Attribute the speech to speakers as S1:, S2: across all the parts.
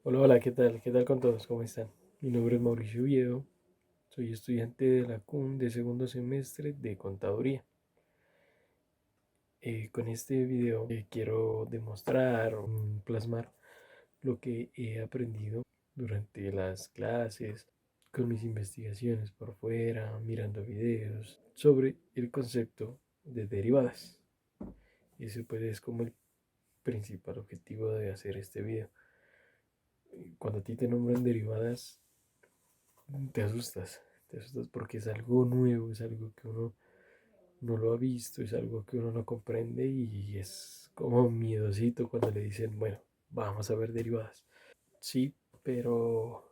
S1: Hola, hola, ¿qué tal? ¿Qué tal con todos? ¿Cómo están? Mi nombre es Mauricio Viedo, soy estudiante de la CUN de segundo semestre de Contaduría. Con este video quiero demostrar, plasmar lo que he aprendido durante las clases, con mis investigaciones por fuera, mirando videos sobre el concepto de derivadas. Ese pues es como el principal objetivo de hacer este video. Cuando a ti te nombran derivadas, te asustas porque es algo nuevo, es algo que uno no lo ha visto, es algo que uno no comprende y es como miedosito cuando le dicen, bueno, vamos a ver derivadas. Sí, pero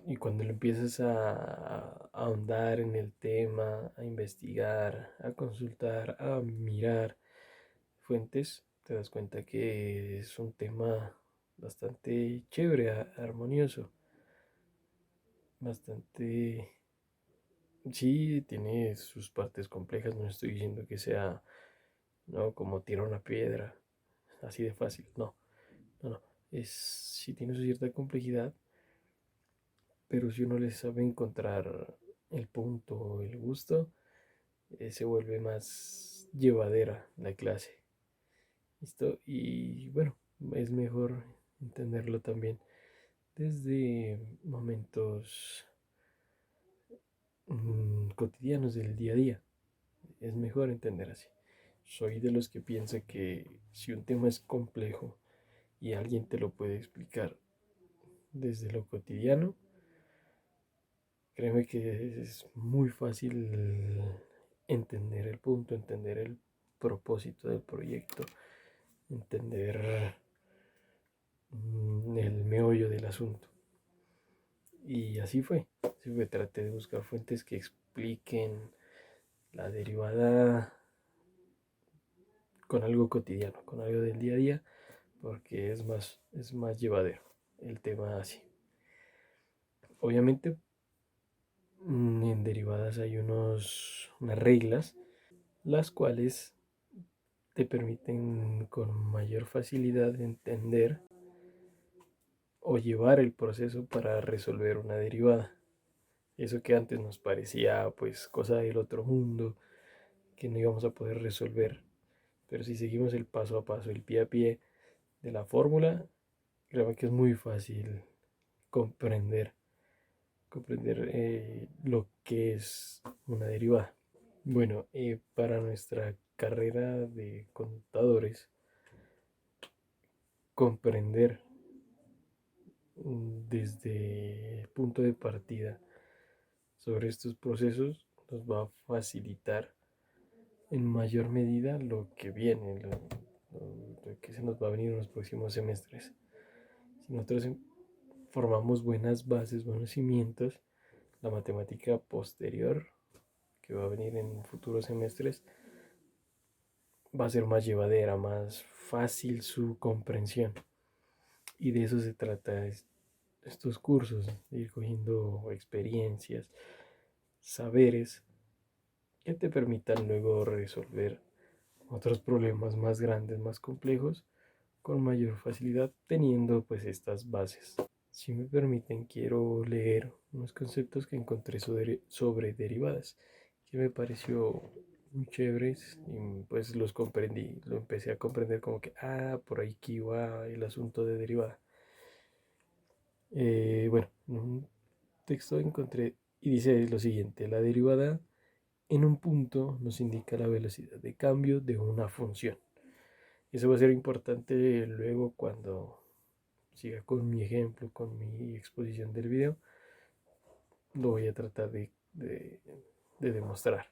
S1: y cuando lo empiezas a ahondar en el tema, a investigar, a consultar, a mirar fuentes, te das cuenta que es un tema bastante chévere, armonioso, bastante. Sí, tiene sus partes complejas, no estoy diciendo que sea, no, como tirar una piedra, así de fácil, no, no, no, sí tiene su cierta complejidad, pero si uno le sabe encontrar el punto, el gusto, se vuelve más llevadera la clase, ¿listo? Y bueno, es mejor entenderlo también desde momentos cotidianos del día a día, es mejor entender así. Soy de los que piensa que si un tema es complejo y alguien te lo puede explicar desde lo cotidiano, créeme que es muy fácil entender el punto, entender el propósito del proyecto, entender el meollo del asunto. Y así fue, traté de buscar fuentes que expliquen la derivada con algo cotidiano, con algo del día a día, porque es más llevadero el tema así. Obviamente en derivadas hay unas reglas las cuales te permiten con mayor facilidad entender o llevar el proceso para resolver una derivada. Eso que antes nos parecía pues cosa del otro mundo, que no íbamos a poder resolver. Pero si seguimos el paso a paso, el pie a pie de la fórmula, creo que es muy fácil comprender, lo que es una derivada. Bueno, para nuestra carrera de contadores, comprender desde el punto de partida sobre estos procesos nos va a facilitar en mayor medida lo que viene, lo que se nos va a venir en los próximos semestres. Si nosotros formamos buenas bases, buenos cimientos, la matemática posterior que va a venir en futuros semestres va a ser más llevadera, más fácil su comprensión. Y de eso se trata estos cursos, de ir cogiendo experiencias, saberes que te permitan luego resolver otros problemas más grandes, más complejos, con mayor facilidad, teniendo pues estas bases. Si me permiten, quiero leer unos conceptos que encontré sobre derivadas, que me pareció muy chéveres y pues los comprendí, lo empecé a comprender como que, por ahí que va el asunto de derivada. Bueno, en un texto encontré y dice lo siguiente: la derivada en un punto nos indica la velocidad de cambio de una función. Eso va a ser importante luego cuando siga con mi ejemplo, con mi exposición del video, lo voy a tratar de demostrar.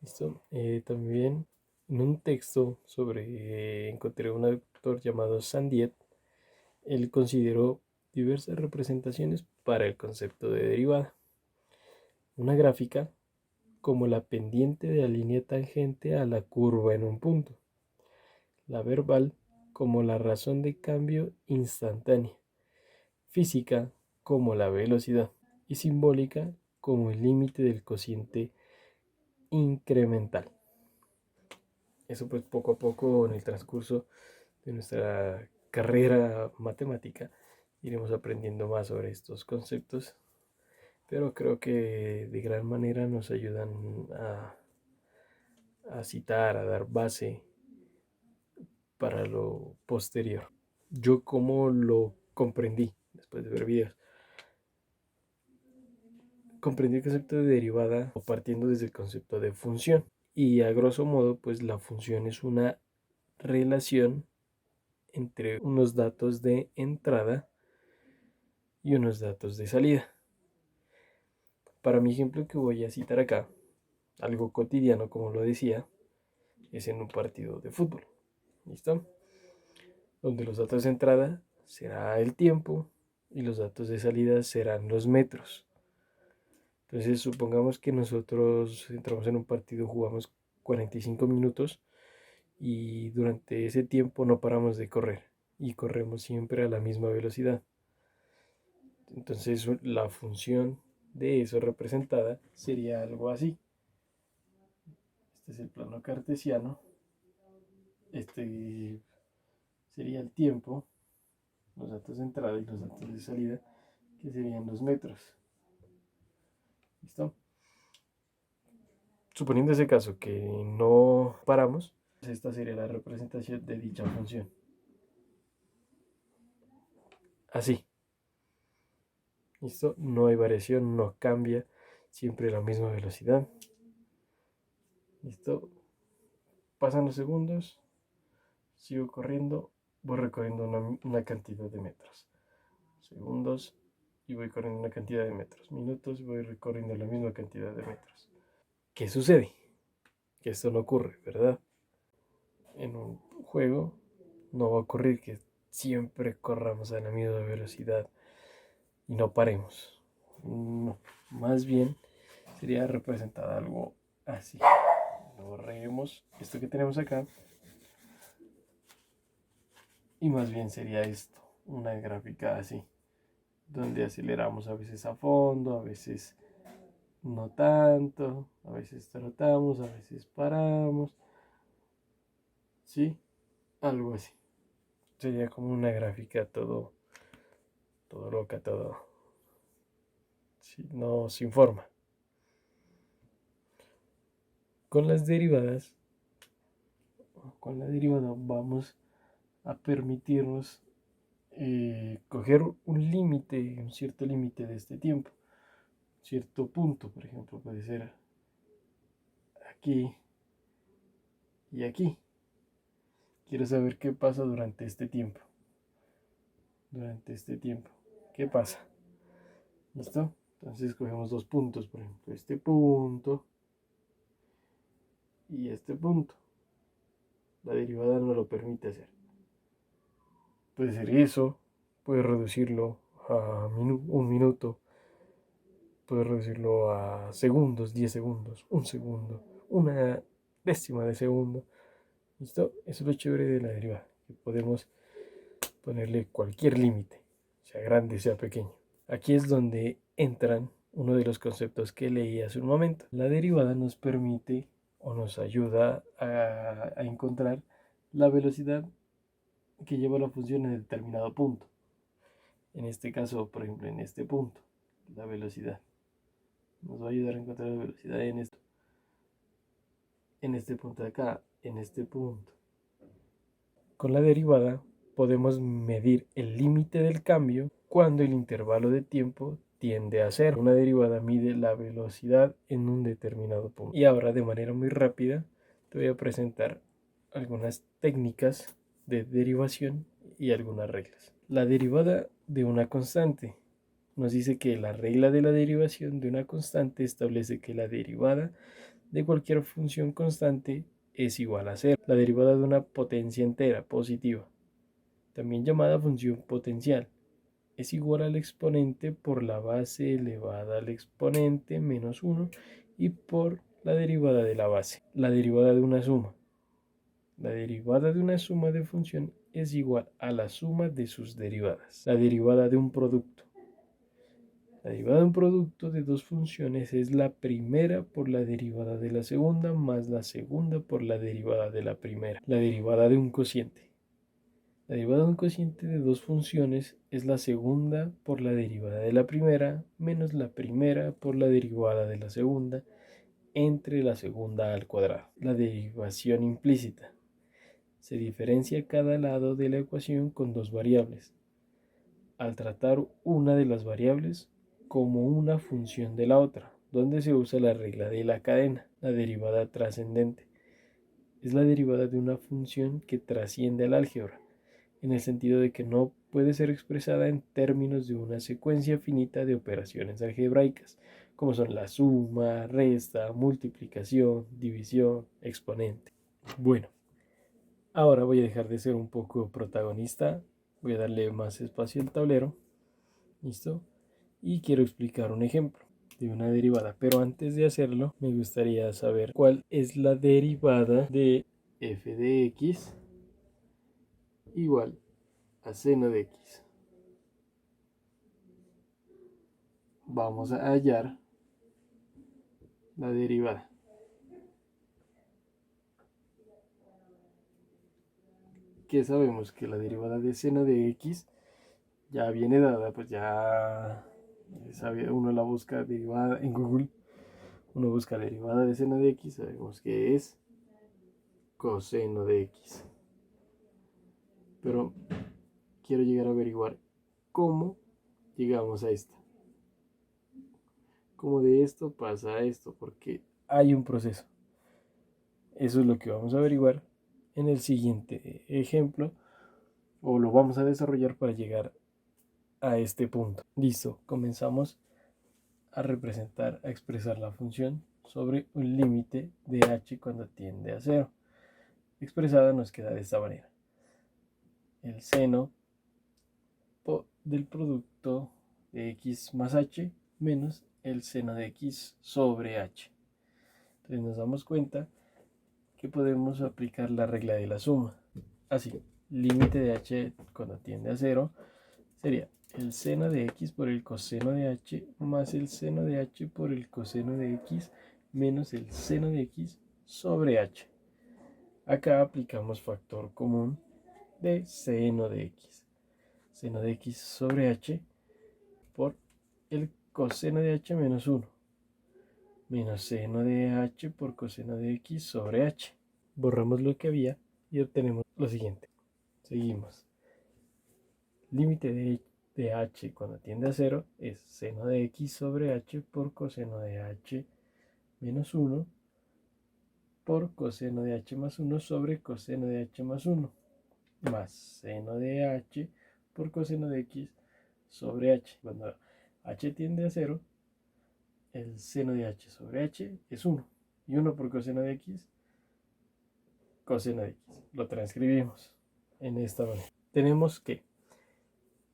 S1: ¿Listo? También en un texto encontré un autor llamado Sandiet. Él consideró diversas representaciones para el concepto de derivada. Una gráfica como la pendiente de la línea tangente a la curva en un punto. La verbal como la razón de cambio instantánea. Física como la velocidad. Y simbólica como el límite del cociente incremental. Eso pues poco a poco en el transcurso de nuestra carrera matemática iremos aprendiendo más sobre estos conceptos, pero creo que de gran manera nos ayudan a citar, a dar base para lo posterior. Yo como lo comprendí después de ver videos. Comprendí el concepto de derivada partiendo desde el concepto de función. Y a grosso modo, pues la función es una relación entre unos datos de entrada y unos datos de salida. Para mi ejemplo que voy a citar acá, algo cotidiano como lo decía, es en un partido de fútbol. ¿Listo? Donde los datos de entrada será el tiempo y los datos de salida serán los metros. Entonces supongamos que nosotros entramos en un partido, jugamos 45 minutos y durante ese tiempo no paramos de correr y corremos siempre a la misma velocidad. Entonces la función de eso representada sería algo así. Este es el plano cartesiano. Este sería el tiempo, los datos de entrada y los datos de salida, que serían los metros. ¿Listo? Suponiendo ese caso que no paramos, esta sería la representación de dicha función. Así. ¿Listo? No hay variación, no cambia, siempre la misma velocidad. ¿Listo? Pasan los segundos, sigo corriendo, voy recorriendo una cantidad de metros. Segundos y voy corriendo una cantidad de metros. Minutos y voy recorriendo la misma cantidad de metros. ¿Qué sucede? Que esto no ocurre, ¿verdad? En un juego no va a ocurrir que siempre corramos a la misma velocidad y no paremos. No, más bien sería representar algo así. Borremos esto que tenemos acá y más bien sería esto, una gráfica así, donde aceleramos a veces a fondo, a veces no tanto, a veces tratamos, a veces paramos, ¿sí? Algo así. Sería como una gráfica todo loca, todo, sí, no sin forma. Con las derivadas, con la derivada vamos a permitirnos coger un límite, un cierto límite de este tiempo, cierto punto, por ejemplo, puede ser aquí y aquí. Quiero saber qué pasa durante este tiempo. Durante este tiempo. ¿Qué pasa? ¿Listo? Entonces cogemos dos puntos, por ejemplo, este punto y este punto. La derivada no lo permite hacer. Puede ser eso, puede reducirlo a un minuto, puede reducirlo a segundos, 10 segundos, un segundo, una décima de segundo. ¿Listo? Eso es lo chévere de la derivada, que podemos ponerle cualquier límite, sea grande, sea pequeño. Aquí es donde entran uno de los conceptos que leí hace un momento. La derivada nos permite o nos ayuda a encontrar la velocidad que lleva la función en determinado punto. En este caso, por ejemplo, en este punto, la velocidad. Nos va a ayudar a encontrar la velocidad en esto. En este punto de acá, en este punto. Con la derivada podemos medir el límite del cambio cuando el intervalo de tiempo tiende a cero. Una derivada mide la velocidad en un determinado punto. Y ahora de manera muy rápida te voy a presentar algunas técnicas de derivación y algunas reglas. La derivada de una constante nos dice que la regla de la derivación de una constante establece que la derivada de cualquier función constante es igual a cero. La derivada de una potencia entera positiva, también llamada función potencial, es igual al exponente por la base elevada al exponente menos 1 y por la derivada de la base. La derivada de una suma. La derivada de una suma de función es igual a la suma de sus derivadas. La derivada de un producto. La derivada de un producto de dos funciones es la primera por la derivada de la segunda más la segunda por la derivada de la primera. La derivada de un cociente. La derivada de un cociente de dos funciones es la segunda por la derivada de la primera menos la primera por la derivada de la segunda entre la segunda al cuadrado. La derivación implícita. Se diferencia cada lado de la ecuación con dos variables. Al tratar una de las variables como una función de la otra, donde se usa la regla de la cadena, la derivada trascendente. Es la derivada de una función que trasciende al álgebra, en el sentido de que no puede ser expresada en términos de una secuencia finita de operaciones algebraicas, como son la suma, resta, multiplicación, división, exponente. Bueno, ahora voy a dejar de ser un poco protagonista, voy a darle más espacio al tablero, ¿listo? Y quiero explicar un ejemplo de una derivada, pero antes de hacerlo me gustaría saber cuál es la derivada de f de x igual a seno de x. Vamos a hallar la derivada. Que sabemos que la derivada de seno de x ya viene dada, pues ya sabe, uno la busca derivada en Google, uno busca derivada de seno de x, sabemos que es coseno de x. Pero quiero llegar a averiguar cómo llegamos a esta. Cómo de esto pasa a esto, porque hay un proceso. Eso es lo que vamos a averiguar en el siguiente ejemplo, o lo vamos a desarrollar para llegar a este punto. Listo, comenzamos a representar, a expresar la función sobre un límite de h cuando tiende a 0. Expresada nos queda de esta manera. El seno del producto de x más h menos el seno de x sobre h. Entonces nos damos cuenta que podemos aplicar la regla de la suma. Así, límite de h cuando tiende a 0 sería el seno de x por el coseno de h más el seno de h por el coseno de x menos el seno de x sobre h. Acá aplicamos factor común de seno de x. Seno de x sobre h por el coseno de h menos 1 menos seno de h por coseno de x sobre h. Borramos lo que había y obtenemos lo siguiente. Seguimos. Límite de h cuando tiende a 0 es seno de x sobre h por coseno de h menos 1 por coseno de h más 1 sobre coseno de h más 1 más seno de h por coseno de x sobre h. Cuando h tiende a 0, el seno de h sobre h es 1 y 1 por coseno de x, coseno de x. Lo transcribimos en esta manera. Tenemos que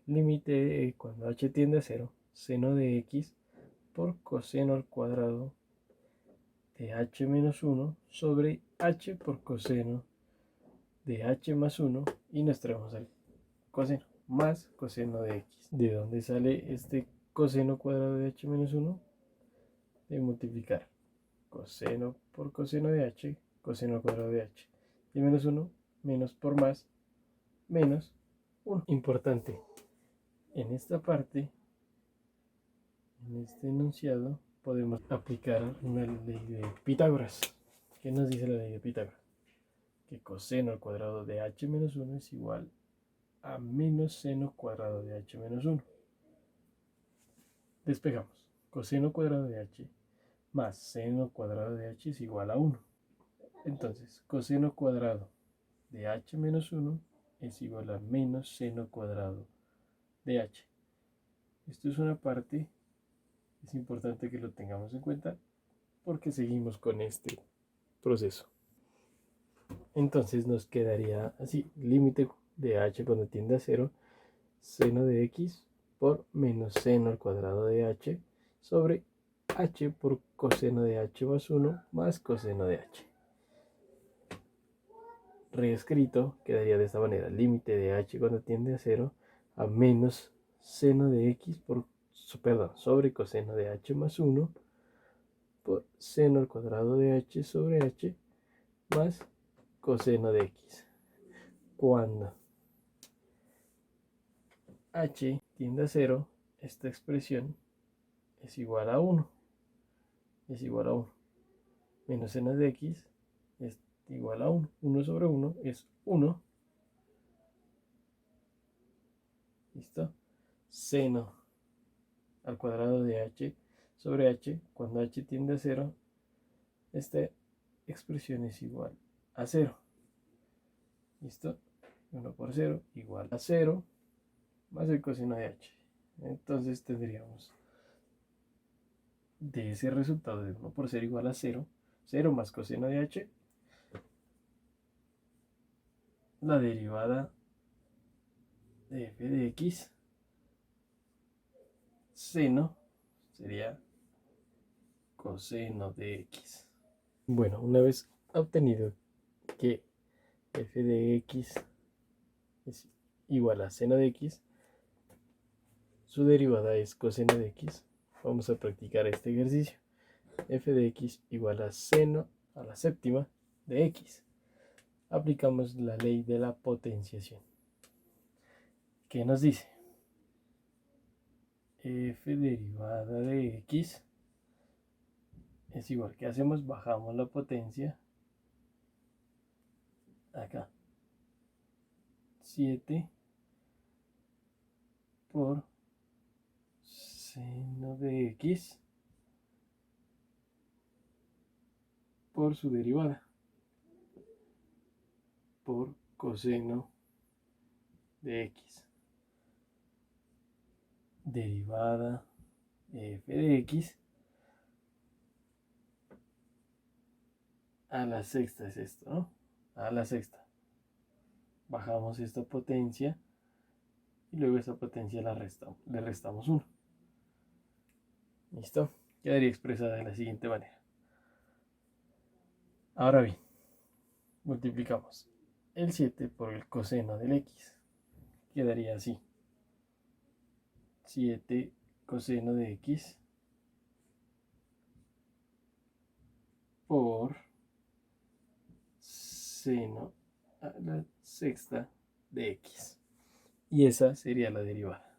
S1: límite cuando h tiende a 0, seno de x por coseno al cuadrado de h menos 1 sobre h por coseno de h más 1 y nos traemos al coseno más coseno de x. ¿De dónde sale este coseno cuadrado de h menos 1? De multiplicar coseno por coseno de h, coseno al cuadrado de h. Y menos 1, menos por más, menos 1. Importante, en esta parte, en este enunciado, podemos aplicar una ley de Pitágoras. ¿Qué nos dice la ley de Pitágoras? Que coseno al cuadrado de h menos 1 es igual a menos seno cuadrado de h menos 1. Despejamos. Coseno cuadrado de h más seno cuadrado de h es igual a 1. Entonces, coseno cuadrado de h menos 1 es igual a menos seno cuadrado de h. Esto es una parte, es importante que lo tengamos en cuenta porque seguimos con este proceso. Entonces nos quedaría así, límite de h cuando tiende a 0, seno de x por menos seno al cuadrado de h sobre h por coseno de h más 1 más coseno de h. Reescrito quedaría de esta manera, límite de h cuando tiende a 0 a menos seno de x sobre coseno de h más 1 por seno al cuadrado de h sobre h más coseno de x. Cuando h tiende a 0, esta expresión es igual a 1. Es igual a 1. Menos seno de x es igual a 1. 1 sobre 1 es 1. ¿Listo? Seno al cuadrado de h sobre h, cuando h tiende a 0, esta expresión es igual a 0. ¿Listo? 1 por 0 igual a 0 más el coseno de h. Entonces tendríamos de ese resultado de 1 por 0 igual a 0, 0 más coseno de h, la derivada de f de x, seno, sería coseno de x. Bueno, una vez obtenido que f de x es igual a seno de x, su derivada es coseno de x, vamos a practicar este ejercicio. F de x igual a seno a la séptima de x. Aplicamos la ley de la potenciación. ¿Qué nos dice? F derivada de x es igual. ¿Qué hacemos? Bajamos la potencia acá. 7 por seno de x por su derivada por coseno de x. Derivada de f de x a la sexta es esto, ¿no? A la sexta. Bajamos esta potencia y luego esta potencia le restamos 1. ¿Listo? Quedaría expresada de la siguiente manera. Ahora bien, multiplicamos el 7 por el coseno del x. Quedaría así. 7 coseno de x por seno a la sexta de x. Y esa sería la derivada.